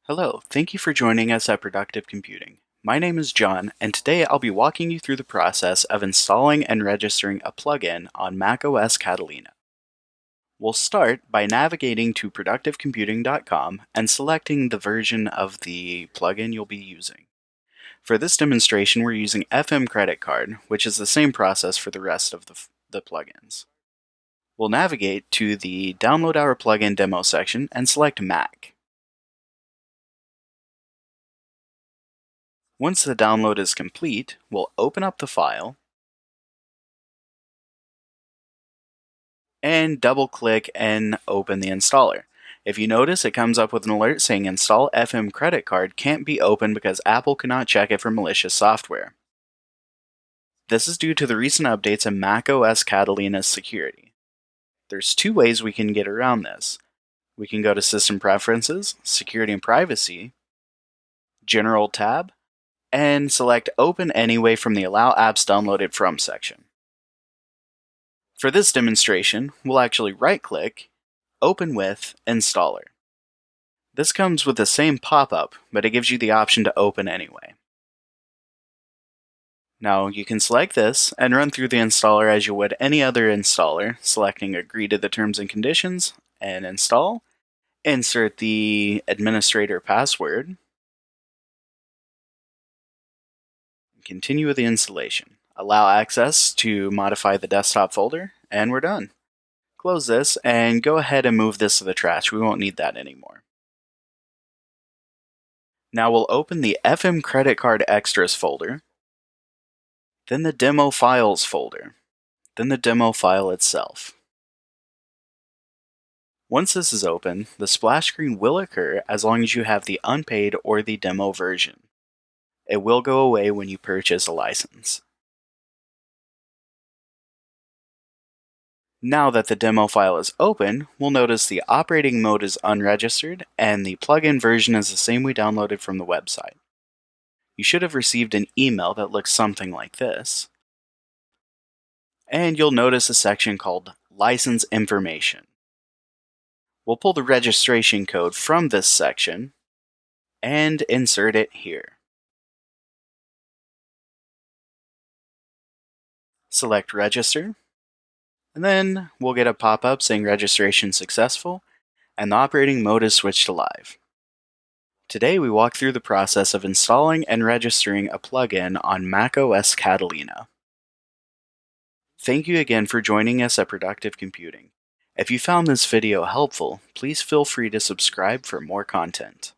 Hello, thank you for joining us at Productive Computing. My name is John, and today I'll be walking you through the process of installing and registering a plugin on macOS Catalina. We'll start by navigating to productivecomputing.com and selecting the version of the plugin you'll be using. For this demonstration, we're using FM Credit Card, which is the same process for the rest of the plugins. We'll navigate to the Download Our Plugin demo section and select Mac. Once the download is complete, we'll open up the file and double-click and open the installer. If you notice, it comes up with an alert saying Install FM Credit Card can't be opened because Apple cannot check it for malicious software. This is due to the recent updates in macOS Catalina's security. There's two ways we can get around this. We can go to System Preferences, Security and Privacy, General tab, and select Open Anyway from the Allow Apps Downloaded From section. For this demonstration, we'll actually right-click, Open with Installer. This comes with the same pop-up, but it gives you the option to open anyway. Now you can select this and run through the installer as you would any other installer, selecting Agree to the Terms and Conditions and Install. Insert the administrator password. Continue with the installation. Allow access to modify the desktop folder, and we're done. Close this and go ahead and move this to the trash. We won't need that anymore. Now we'll open the FM Credit Card Extras folder, then the Demo Files folder, then the demo file itself. Once this is open, the splash screen will occur as long as you have the unpaid or the demo version. It will go away when you purchase a license. Now that the demo file is open, we'll notice the operating mode is unregistered and the plugin version is the same we downloaded from the website. You should have received an email that looks something like this. And you'll notice a section called License Information. We'll pull the registration code from this section and insert it here. Select Register, and then we'll get a pop-up saying registration successful, and the operating mode is switched to live. Today we walk through the process of installing and registering a plugin on macOS Catalina. Thank you again for joining us at Productive Computing. If you found this video helpful, please feel free to subscribe for more content.